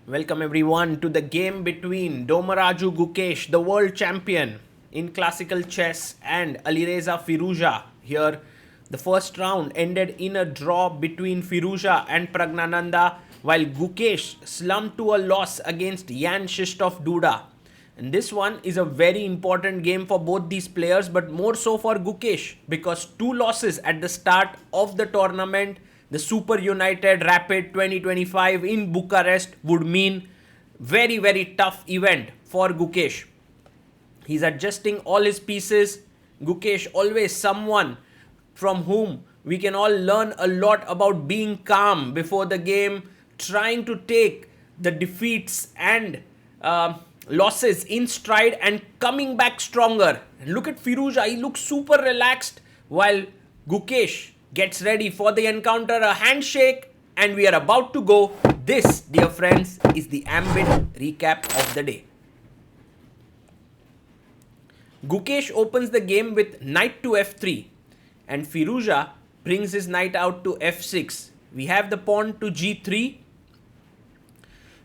Welcome everyone to the game between Domaraju Gukesh, the world champion in classical chess, and Alireza Firouzja. Here, the first round ended in a draw between Firouzja and Pragnananda, while Gukesh slumped to a loss against Jan Krzysztof Duda. And this one is a very important game for both these players, but more so for Gukesh because two losses at the start of the tournament, the Super United Rapid 2025 in Bucharest, would mean very tough event for Gukesh. He's adjusting all his pieces. Gukesh always someone from whom we can all learn a lot about being calm before the game, trying to take the defeats and losses in stride and coming back stronger. And look at Firouzja, he looks super relaxed while Gukesh gets ready for the encounter, a handshake, and we are about to go. This, dear friends, is the ambit recap of the day. Gukesh opens the game with knight to f3 and Firouzja brings his knight out to f6. We have the pawn to g3.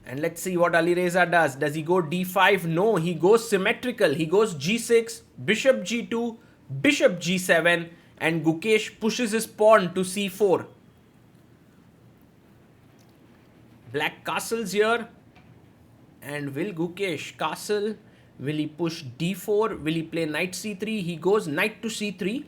And let's see what Alireza does. Does he go d5? No, he goes symmetrical. He goes g6, bishop g2, bishop g7, and Gukesh pushes his pawn to c4. Black castles here. And will Gukesh castle? Will he push d4? Will he play knight c3? He goes knight to c3.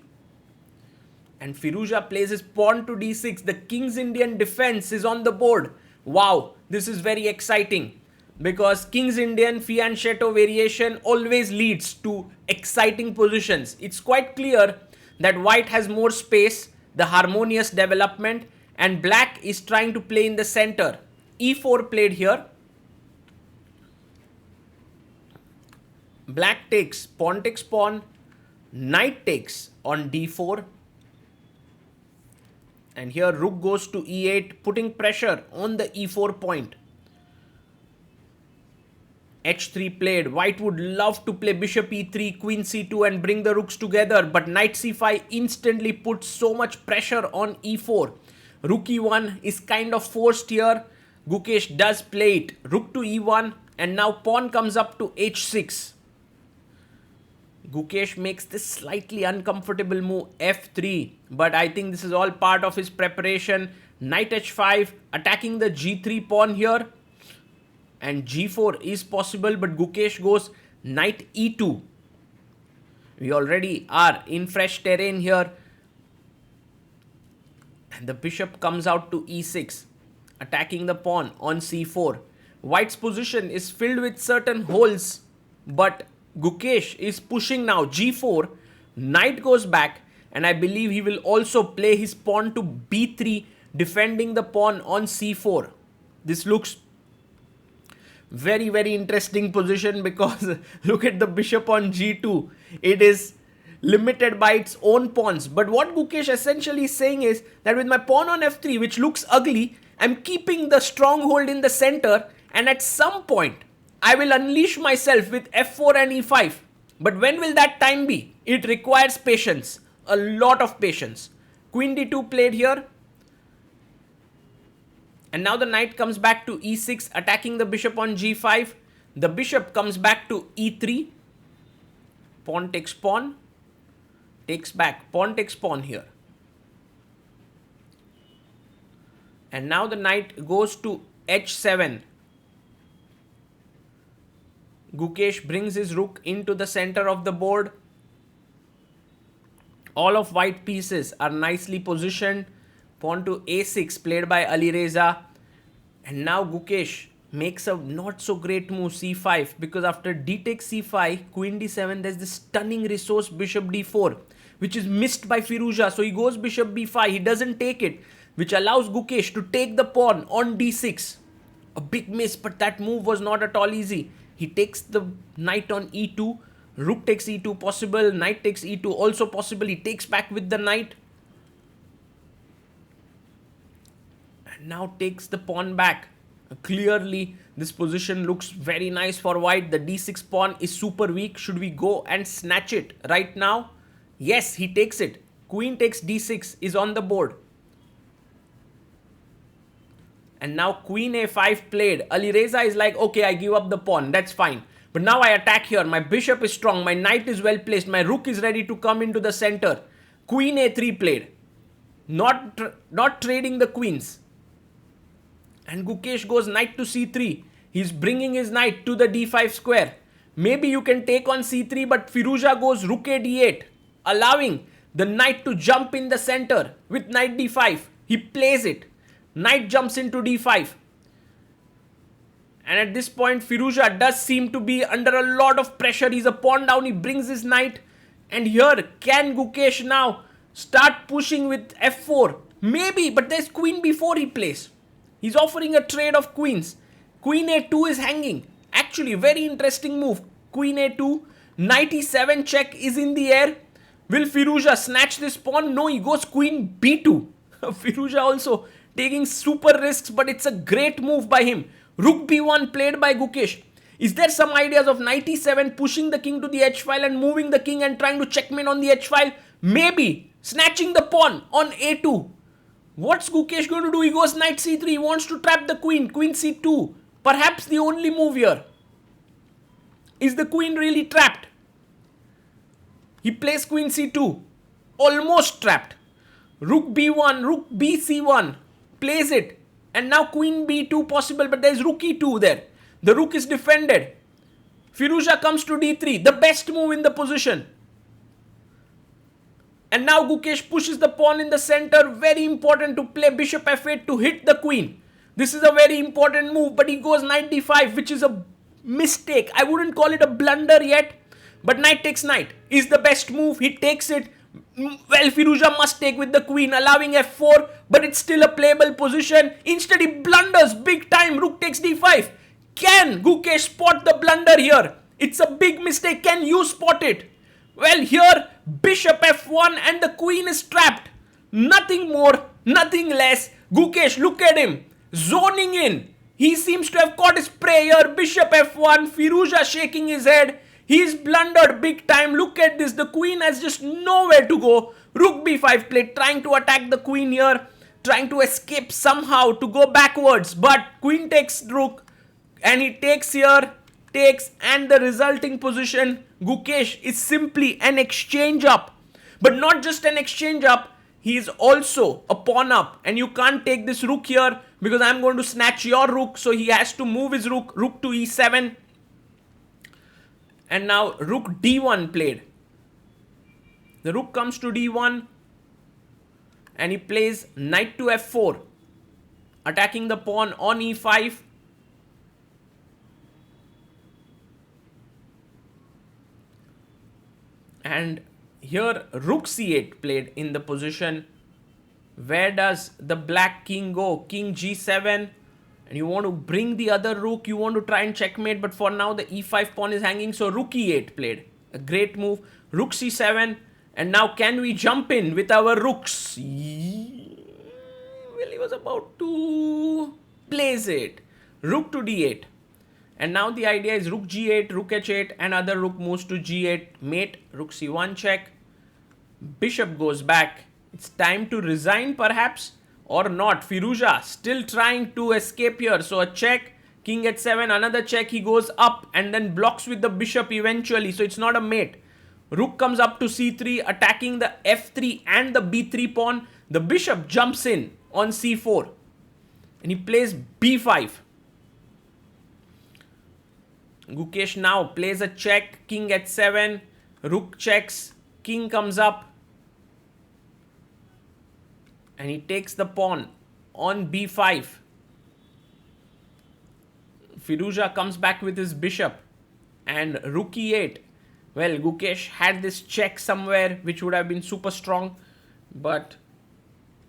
And Firouzja plays his pawn to d6. The King's Indian defense is on the board. Wow, this is very exciting because King's Indian fianchetto variation always leads to exciting positions. It's quite clear that white has more space, the harmonious development, and black is trying to play in the center. e4 played here. Black takes pawn, knight takes on d4. And here rook goes to e8, putting pressure on the e4 point. h3 played. White would love to play bishop e3, queen c2 and bring the rooks together. But knight c5 instantly puts so much pressure on e4. Rook e1 is kind of forced here. Gukesh does play it. Rook to e1 and now pawn comes up to h6. Gukesh makes this slightly uncomfortable move f3, but I think this is all part of his preparation. Knight h5, attacking the g3 pawn here, and g4 is possible, but Gukesh goes knight e2. We already are in fresh terrain here, and the bishop comes out to e6, attacking the pawn on c4. White's position is filled with certain holes, but Gukesh is pushing now g4, knight goes back, and I believe he will also play his pawn to b3, defending the pawn on c4. This looks very interesting position because look at the bishop on g2. It is limited by its own pawns. But what Gukesh essentially is saying is that with my pawn on f3, which looks ugly, I'm keeping the stronghold in the center, and at some point I will unleash myself with f4 and e5. But when will that time be? It requires patience. A lot of patience. Queen d2 played here. And now the knight comes back to e6, attacking the bishop on g5. The bishop comes back to e3. Pawn takes pawn. Takes back. Pawn takes pawn here. And now the knight goes to h7. Gukesh brings his rook into the center of the board. All of white pieces are nicely positioned. Pawn to a6 played by Alireza. And now Gukesh makes a not so great move, c5, because after d takes c5, queen d7, there's this stunning resource bishop d4, which is missed by Firouzja. So he goes bishop b5. He doesn't take it, which allows Gukesh to take the pawn on d6. A big miss, but that move was not at all easy. He takes the knight on e2, rook takes e2 possible, knight takes e2 also possible, he takes back with the knight. And now takes the pawn back. Clearly, this position looks very nice for white. The d6 pawn is super weak. Should we go and snatch it right now? Yes, he takes it. Queen takes d6 is on the board. And now queen a5 played. Alireza is like, okay, I give up the pawn. That's fine. But now I attack here. My bishop is strong. My knight is well placed. My rook is ready to come into the center. Queen a3 played. Not trading the queens. And Gukesh goes knight to c3. He's bringing his knight to the d5 square. Maybe you can take on c3, but Firouzja goes rook a d8, allowing the knight to jump in the center with knight d5. He plays it. Knight jumps into d5. And at this point, Firouzja does seem to be under a lot of pressure. He's a pawn down. He brings his knight. And here, can Gukesh now start pushing with f4? Maybe, but there's queen b4 he plays. He's offering a trade of queens. Queen a2 is hanging. Actually, very interesting move. Queen a2. Knight e7 check is in the air. Will Firouzja snatch this pawn? No, he goes queen b2. Firouzja also taking super risks, but it's a great move by him. Rook b1 played by Gukesh. Is there some ideas of knight e7 pushing the king to the h file and moving the king and trying to checkmate on the h file? Maybe. Snatching the pawn on a2. What's Gukesh going to do? He goes knight c3. He wants to trap the queen. Queen c2. Perhaps the only move here. Is the queen really trapped? He plays queen c2. Almost trapped. Rook b1. Rook b c1. Plays it. And now queen b2 possible, but there's rook e2 there. The rook is defended. Firouzja comes to d3. The best move in the position. And now Gukesh pushes the pawn in the center. Very important to play bishop f8 to hit the queen. This is a very important move, but he goes knight d5, which is a mistake. I wouldn't call it a blunder yet, but knight takes knight is the best move. He takes it. Well, Firouzja must take with the queen, allowing f4, but it's still a playable position. Instead, he blunders big time. Rook takes d5. Can Gukesh spot the blunder here? It's a big mistake. Can you spot it? Well, here, bishop f1 and the queen is trapped. Nothing more, nothing less. Gukesh, look at him. Zoning in. He seems to have caught his prey here. Bishop f1. Firouzja shaking his head. He's blundered big time. Look at this. The queen has just nowhere to go. Rook b5 played, trying to attack the queen here. Trying to escape somehow to go backwards. But queen takes rook. And he takes here. Takes. And the resulting position, Gukesh, is simply an exchange up. But not just an exchange up. He is also a pawn up. And you can't take this rook here, because I'm going to snatch your rook. So he has to move his rook. Rook to e7. And now rook d1 played. The rook comes to d1. And he plays knight to f4. Attacking the pawn on e5. And here rook c8 played in the position. Where does the black king go? King g7. And you want to bring the other rook. You want to try and checkmate. But for now, the e5 pawn is hanging. So rook e8 played. A great move. Rook c7. And now can we jump in with our rooks? Well, he was about to place it. Rook to d8. And now the idea is rook g8, rook h8. And other rook moves to g8. Mate. Rook c1 check. Bishop goes back. It's time to resign perhaps. Or not. Firouzja still trying to escape here. So a check. King h7. Another check. He goes up and then blocks with the bishop eventually. So it's not a mate. Rook comes up to c3. Attacking the f3 and the b3 pawn. The bishop jumps in on c4. And he plays b5. Gukesh now plays a check. King h7. Rook checks. King comes up. And he takes the pawn on b5. Firouzja comes back with his bishop. And rook e8. Well, Gukesh had this check somewhere, which would have been super strong. But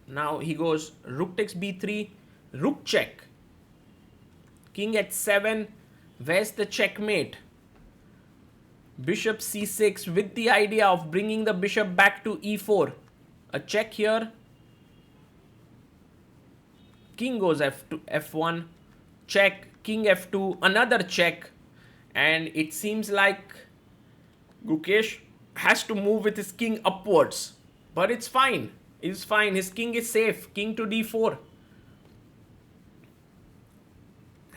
now he goes rook takes b3. Rook check. King h7. Where's the checkmate? Bishop c6 with the idea of bringing the bishop back to e4. A check here. King goes f2, f1, check, king f2, another check. And it seems like Gukesh has to move with his king upwards. But it's fine. It's fine. His king is safe. King to d4.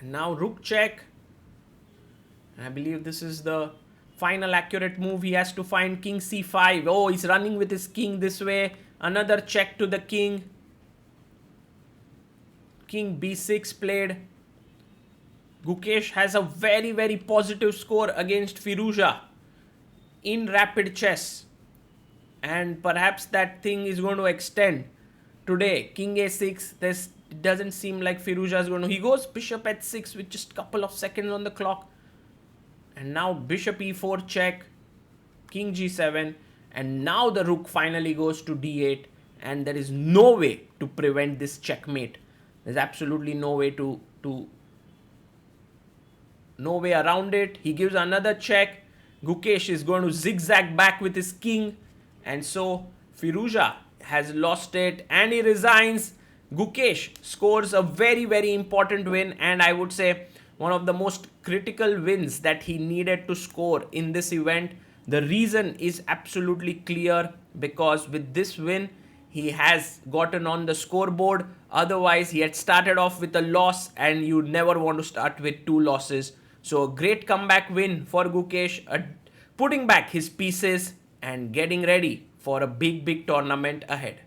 And now rook check. I believe this is the final accurate move. He has to find king c5. Oh, he's running with his king this way. Another check to the king. King b6 played. Gukesh has a very, very positive score against Firouzja in rapid chess. And perhaps that thing is going to extend today. King a6. This doesn't seem like Firouzja is going to. He goes bishop h6 with just a couple of seconds on the clock. And now bishop e4 check, king g7, and now the rook finally goes to d8, and there is no way to prevent this checkmate. There's absolutely no way no way around it. He gives another check. Gukesh is going to zigzag back with his king, and so Firouzja has lost it and he resigns. Gukesh scores a very, very important win, and I would say one of the most critical wins that he needed to score in this event. The reason is absolutely clear, because with this win, he has gotten on the scoreboard. Otherwise, he had started off with a loss, and you never want to start with two losses. So a great comeback win for Gukesh, putting back his pieces and getting ready for a big, big tournament ahead.